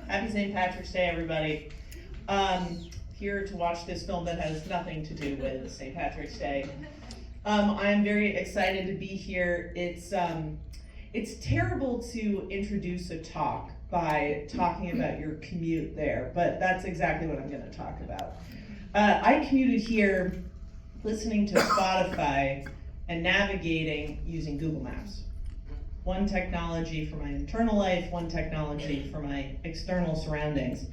Happy St. Patrick's Day, everybody. Here to watch this film that has nothing to do with St. Patrick's Day. I'm very excited to be here. It's terrible to introduce a talk by talking about your commute there, but that's exactly what I'm going to talk about. I commuted here listening to Spotify and navigating using Google Maps. One technology for my internal life, one technology for my external surroundings.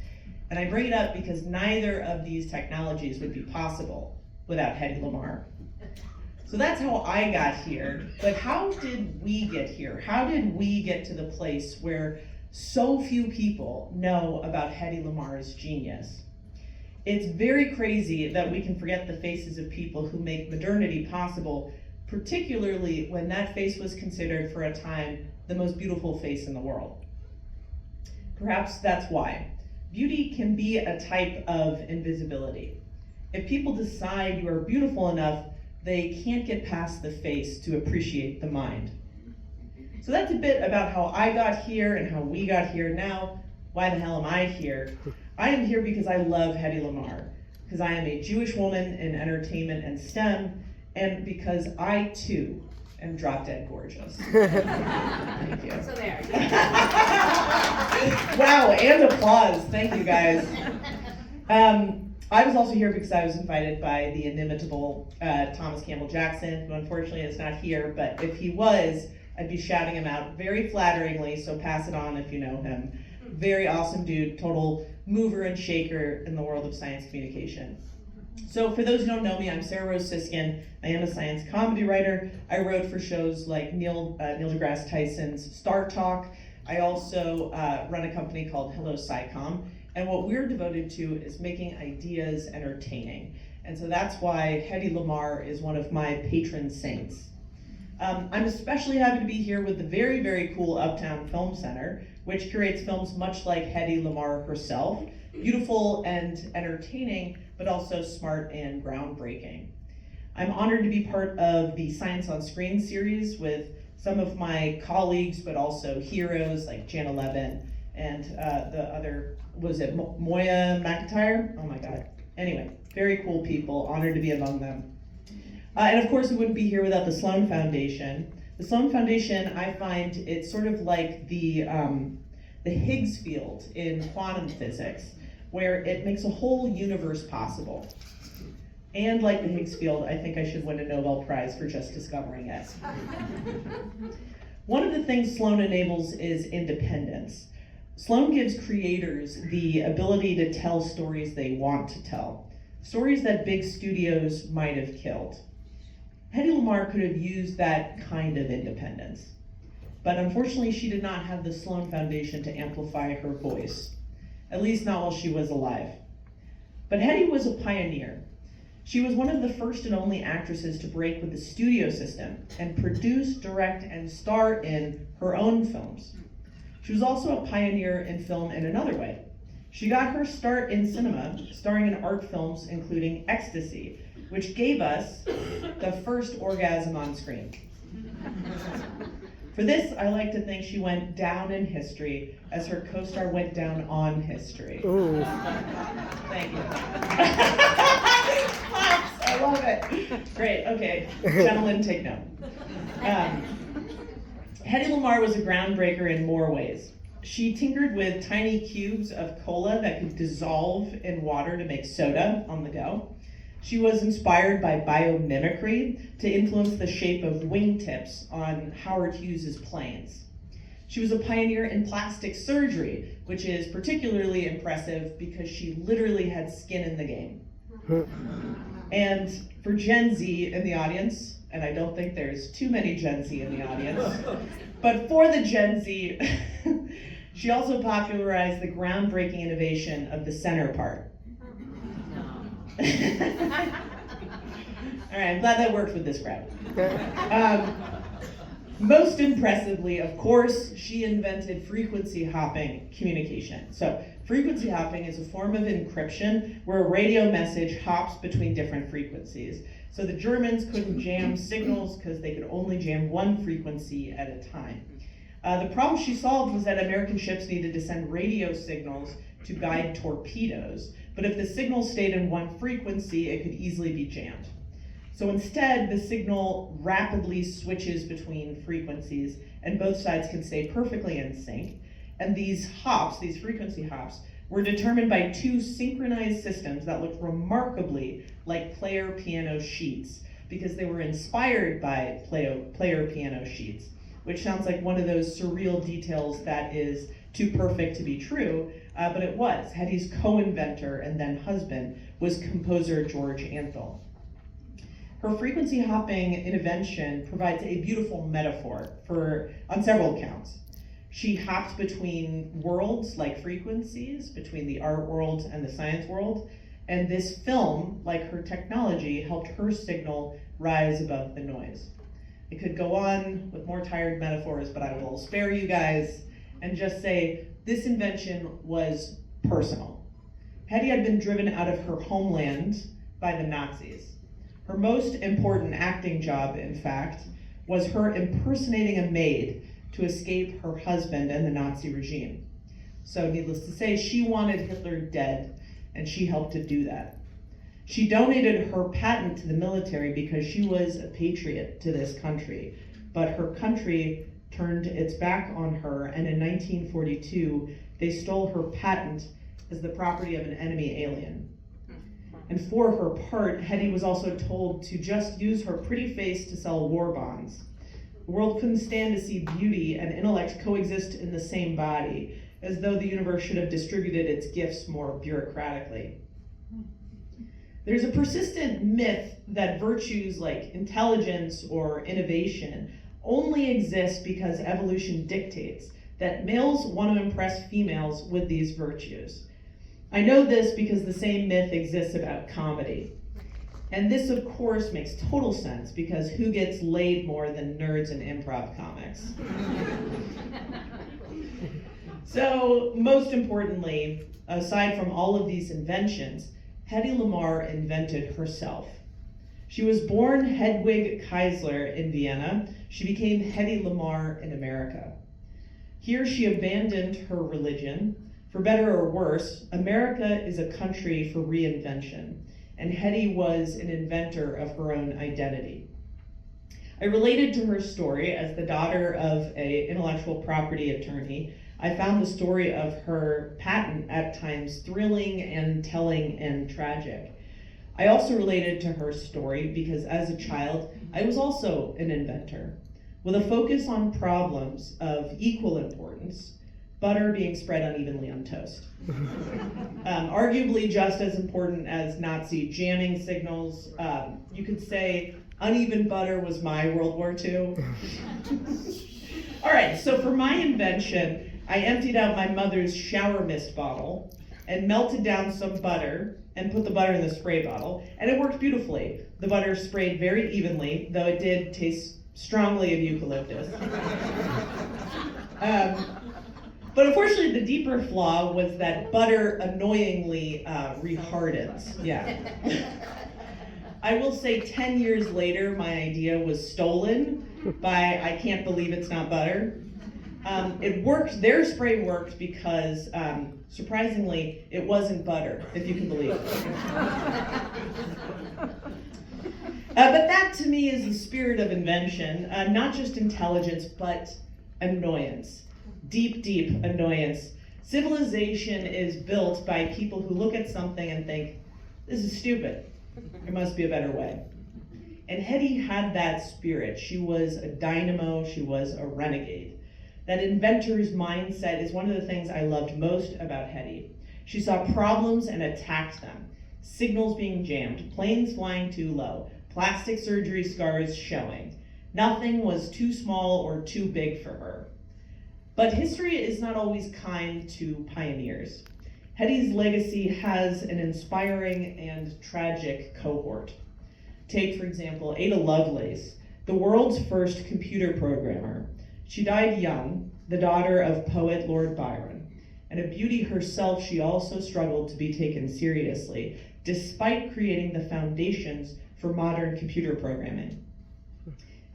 And I bring it up because neither of these technologies would be possible without Hedy Lamarr. So that's how I got here, but how did we get here? How did we get to the place where so few people know about Hedy Lamarr's genius? It's very crazy that we can forget the faces of people who make modernity possible, particularly when that face was considered for a time the most beautiful face in the world. Perhaps that's why. Beauty can be a type of invisibility. If people decide you are beautiful enough, they can't get past the face to appreciate the mind. So that's a bit about how I got here and how we got here. Now, why the hell am I here? I am here because I love Hedy Lamarr, because I am a Jewish woman in entertainment and STEM, and because I, too, am drop dead gorgeous. Thank you. So there. Wow, and applause. Thank you, guys. I was also here because I was invited by the inimitable Thomas Campbell Jackson, who unfortunately is not here, but if he was, I'd be shouting him out very flatteringly, so pass it on if you know him. Very awesome dude, total mover and shaker in the world of science communication. So for those who don't know me, I'm Sarah Rose Siskind. I am a science comedy writer. I wrote for shows like Neil deGrasse Tyson's Star Talk. I also run a company called Hello SciComm. And what we're devoted to is making ideas entertaining. And so that's why Hedy Lamarr is one of my patron saints. I'm especially happy to be here with the very, very cool Uptown Film Center, which curates films much like Hedy Lamarr herself, beautiful and entertaining, but also smart and groundbreaking. I'm honored to be part of the Science on Screen series with some of my colleagues, but also heroes like Jana Levin and the other, was it Moya McIntyre? Oh my God. Anyway, very cool people, honored to be among them. And of course, we wouldn't be here without the Sloan Foundation. The Sloan Foundation, I find it's sort of like the Higgs field in quantum physics, where it makes a whole universe possible. And like the Higgs field, I think I should win a Nobel Prize for just discovering it. One of the things Sloan enables is independence. Sloan gives creators the ability to tell stories they want to tell, stories that big studios might have killed. Hedy Lamarr could have used that kind of independence, but unfortunately she did not have the Sloan Foundation to amplify her voice, at least not while she was alive. But Hedy was a pioneer. She was one of the first and only actresses to break with the studio system and produce, direct, and star in her own films. She was also a pioneer in film in another way. She got her start in cinema, starring in art films including Ecstasy, which gave us the first orgasm on screen. For this, I like to think she went down in history as her co-star went down on history. Ooh. Thank you. I love it. Great, okay. Gentlemen, take note. Hedy Lamarr was a groundbreaker in more ways. She tinkered with tiny cubes of cola that could dissolve in water to make soda on the go. She was inspired by biomimicry to influence the shape of wingtips on Howard Hughes's planes. She was a pioneer in plastic surgery, which is particularly impressive because she literally had skin in the game. And for Gen Z in the audience, and I don't think there's too many Gen Z in the audience, but for the Gen Z, she also popularized the groundbreaking innovation of the center part. All right, I'm glad that worked with this crowd. Most impressively, of course, she invented frequency hopping communication. So frequency hopping is a form of encryption where a radio message hops between different frequencies. So the Germans couldn't jam signals because they could only jam one frequency at a time. The problem she solved was that American ships needed to send radio signals to guide torpedoes, but if the signal stayed in one frequency, it could easily be jammed. So instead, the signal rapidly switches between frequencies, and both sides can stay perfectly in sync. And these hops, these frequency hops, were determined by two synchronized systems that looked remarkably like player piano sheets, because they were inspired by player piano sheets, which sounds like one of those surreal details that is too perfect to be true, but it was. Hedy's co-inventor and then husband was composer George Antheil. Her frequency hopping invention provides a beautiful metaphor on several counts. She hopped between worlds like frequencies, between the art world and the science world, and this film, like her technology, helped her signal rise above the noise. I could go on with more tired metaphors, but I will spare you guys and just say this invention was personal. Hedy had been driven out of her homeland by the Nazis. Her most important acting job, in fact, was her impersonating a maid to escape her husband and the Nazi regime. So needless to say, she wanted Hitler dead, and she helped to do that. She donated her patent to the military because she was a patriot to this country, but her country turned its back on her, and in 1942, they stole her patent as the property of an enemy alien. And for her part, Hedy was also told to just use her pretty face to sell war bonds. The world couldn't stand to see beauty and intellect coexist in the same body, as though the universe should have distributed its gifts more bureaucratically. There's a persistent myth that virtues like intelligence or innovation only exist because evolution dictates that males want to impress females with these virtues. I know this because the same myth exists about comedy. And this, of course, makes total sense because who gets laid more than nerds in improv comics? So, most importantly, aside from all of these inventions, Hedy Lamarr invented herself. She was born Hedwig Keisler in Vienna. She became Hedy Lamarr in America. Here she abandoned her religion. For better or worse, America is a country for reinvention, and Hedy was an inventor of her own identity. I related to her story as the daughter of an intellectual property attorney. I found the story of her patent at times thrilling and telling and tragic. I also related to her story because as a child, I was also an inventor, with a focus on problems of equal importance, butter being spread unevenly on toast. Arguably just as important as Nazi jamming signals. You could say uneven butter was my World War II. All right, so for my invention, I emptied out my mother's shower mist bottle and melted down some butter and put the butter in the spray bottle, and it worked beautifully. The butter sprayed very evenly, though it did taste strongly of eucalyptus. But unfortunately, the deeper flaw was that butter annoyingly rehardens. Yeah. I will say 10 years later, my idea was stolen by I can't believe it's not butter. It worked, their spray worked because, surprisingly, it wasn't butter, if you can believe it. But that to me is the spirit of invention, not just intelligence, but annoyance. Deep, deep annoyance. Civilization is built by people who look at something and think, this is stupid. There must be a better way. And Hedy had that spirit. She was a dynamo, she was a renegade. That inventor's mindset is one of the things I loved most about Hedy. She saw problems and attacked them. Signals being jammed, planes flying too low, plastic surgery scars showing. Nothing was too small or too big for her. But history is not always kind to pioneers. Hedy's legacy has an inspiring and tragic cohort. Take, for example, Ada Lovelace, the world's first computer programmer. She died young, the daughter of poet Lord Byron. And a beauty herself, she also struggled to be taken seriously, despite creating the foundations for modern computer programming.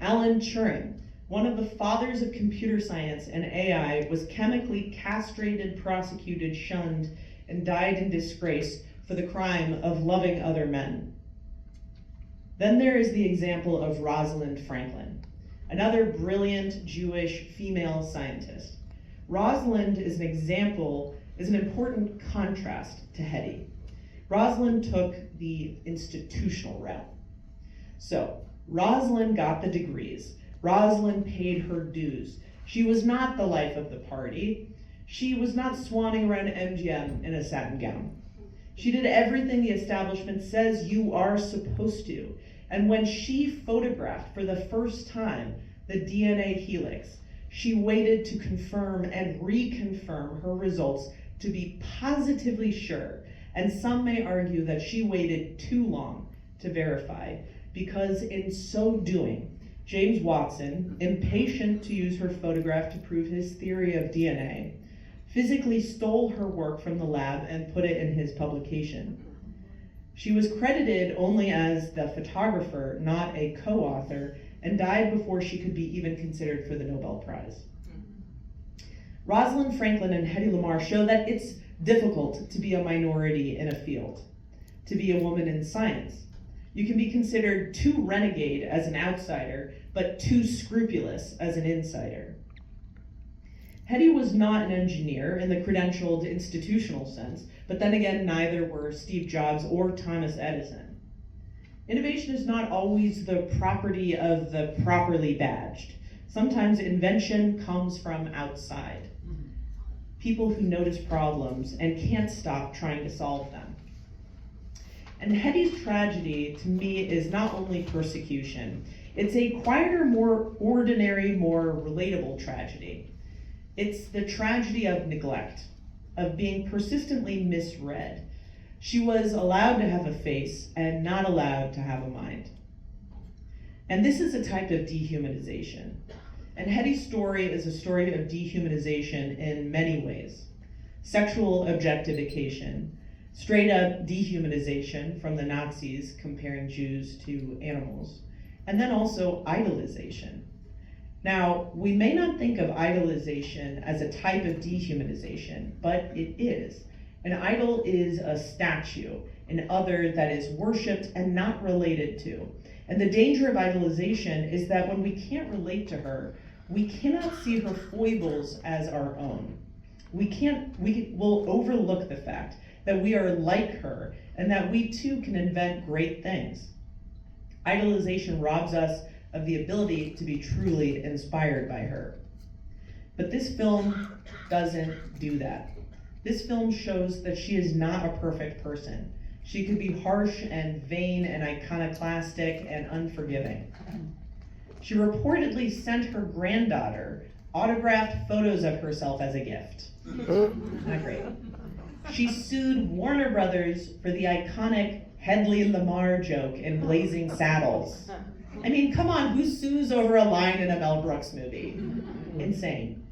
Alan Turing, one of the fathers of computer science and AI, was chemically castrated, prosecuted, shunned, and died in disgrace for the crime of loving other men. Then there is the example of Rosalind Franklin, another brilliant Jewish female scientist. Rosalind is an important contrast to Hedy. Rosalind took the institutional route. So, Rosalind got the degrees. Rosalind paid her dues. She was not the life of the party. She was not swanning around MGM in a satin gown. She did everything the establishment says you are supposed to. And when she photographed for the first time the DNA helix, she waited to confirm and reconfirm her results to be positively sure. And some may argue that she waited too long to verify, because in so doing, James Watson, impatient to use her photograph to prove his theory of DNA, physically stole her work from the lab and put it in his publication. She was credited only as the photographer, not a co-author, and died before she could be even considered for the Nobel Prize. Rosalind Franklin and Hedy Lamarr show that it's difficult to be a minority in a field, to be a woman in science. You can be considered too renegade as an outsider, but too scrupulous as an insider. Hedy was not an engineer in the credentialed institutional sense, but then again, neither were Steve Jobs or Thomas Edison. Innovation is not always the property of the properly badged. Sometimes invention comes from outside. People who notice problems and can't stop trying to solve them. And Hedy's tragedy, to me, is not only persecution. It's a quieter, more ordinary, more relatable tragedy. It's the tragedy of neglect, of being persistently misread. She was allowed to have a face and not allowed to have a mind. And this is a type of dehumanization. And Hedy's story is a story of dehumanization in many ways. Sexual objectification, straight up dehumanization from the Nazis comparing Jews to animals, and then also idolization. Now, we may not think of idolization as a type of dehumanization, but it is. An idol is a statue, an other that is worshipped and not related to. And the danger of idolization is that when we can't relate to her, we cannot see her foibles as our own. We'll overlook the fact that we are like her and that we too can invent great things. Idolization robs us of the ability to be truly inspired by her. But this film doesn't do that. This film shows that she is not a perfect person. She could be harsh and vain and iconoclastic and unforgiving. She reportedly sent her granddaughter autographed photos of herself as a gift. Not great. She sued Warner Brothers for the iconic Hedy Lamarr joke in Blazing Saddles. I mean, come on, who sues over a line in a Mel Brooks movie? Insane.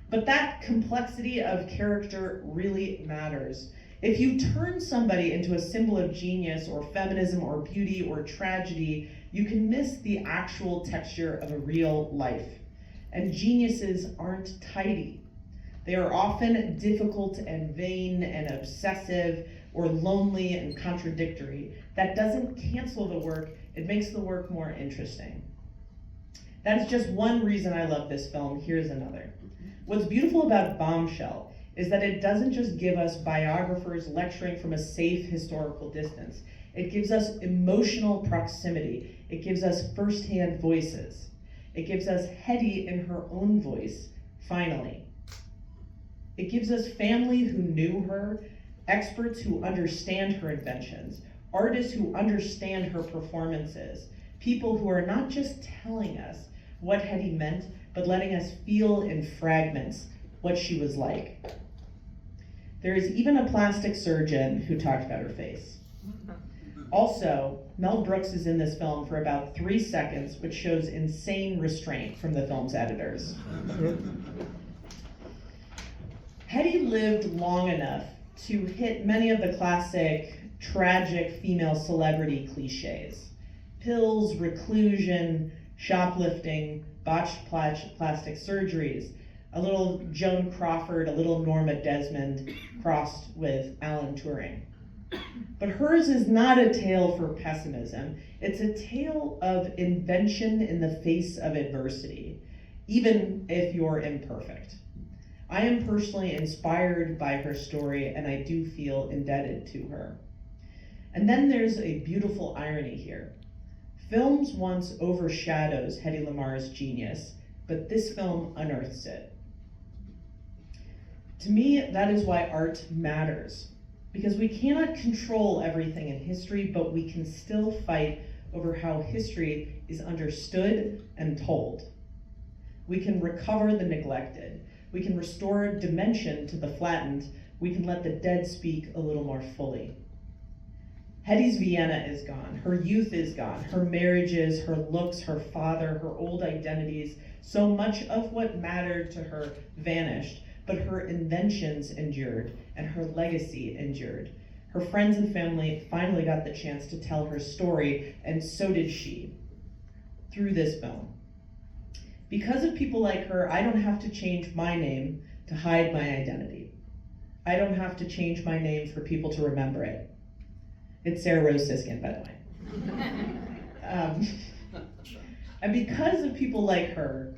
But that complexity of character really matters. If you turn somebody into a symbol of genius or feminism or beauty or tragedy, you can miss the actual texture of a real life. And geniuses aren't tidy. They are often difficult and vain and obsessive or lonely and contradictory. That doesn't cancel the work, it makes the work more interesting. That is just one reason I love this film. Here's another. What's beautiful about Bombshell is that it doesn't just give us biographers lecturing from a safe historical distance. It gives us emotional proximity. It gives us firsthand voices. It gives us Hedy in her own voice, finally. It gives us family who knew her, experts who understand her inventions, artists who understand her performances, people who are not just telling us what Hedy meant, but letting us feel in fragments what she was like. There is even a plastic surgeon who talked about her face. Also, Mel Brooks is in this film for about 3 seconds, which shows insane restraint from the film's editors. Hedy lived long enough to hit many of the classic tragic female celebrity cliches. Pills, reclusion, shoplifting, botched plastic surgeries, a little Joan Crawford, a little Norma Desmond crossed with Alan Turing. But hers is not a tale for pessimism. It's a tale of invention in the face of adversity, even if you're imperfect. I am personally inspired by her story, and I do feel indebted to her. And then there's a beautiful irony here. Films once overshadows Hedy Lamarr's genius, but this film unearths it. To me, that is why art matters, because we cannot control everything in history, but we can still fight over how history is understood and told. We can recover the neglected. We can restore dimension to the flattened. We can let the dead speak a little more fully. Hedy's Vienna is gone. Her youth is gone. Her marriages, her looks, her father, her old identities. So much of what mattered to her vanished, but her inventions endured and her legacy endured. Her friends and family finally got the chance to tell her story, and so did she, through this film. Because of people like her, I don't have to change my name to hide my identity. I don't have to change my name for people to remember it. It's Sarah Rose Siskind, by the way. And because of people like her,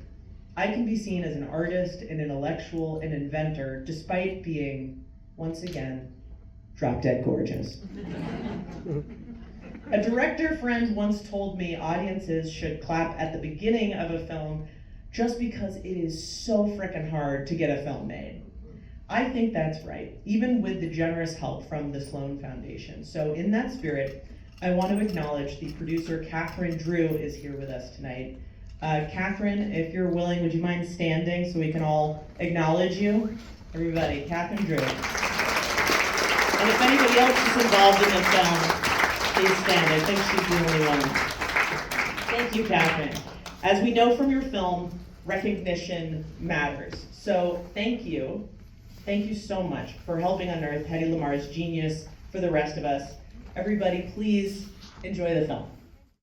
I can be seen as an artist, an intellectual, an inventor, despite being, once again, drop-dead gorgeous. A director friend once told me audiences should clap at the beginning of a film just because it is so frickin' hard to get a film made. I think that's right, even with the generous help from the Sloan Foundation. So in that spirit, I want to acknowledge the producer, Catherine Drew, is here with us tonight. Catherine, if you're willing, would you mind standing so we can all acknowledge you? Everybody, Catherine Drew. And if anybody else is involved in the film, please stand. I think she's the only one. Thank you, Catherine. As we know from your film, recognition matters. So thank you. Thank you so much for helping unearth Hedy Lamarr's genius for the rest of us. Everybody, please enjoy the film.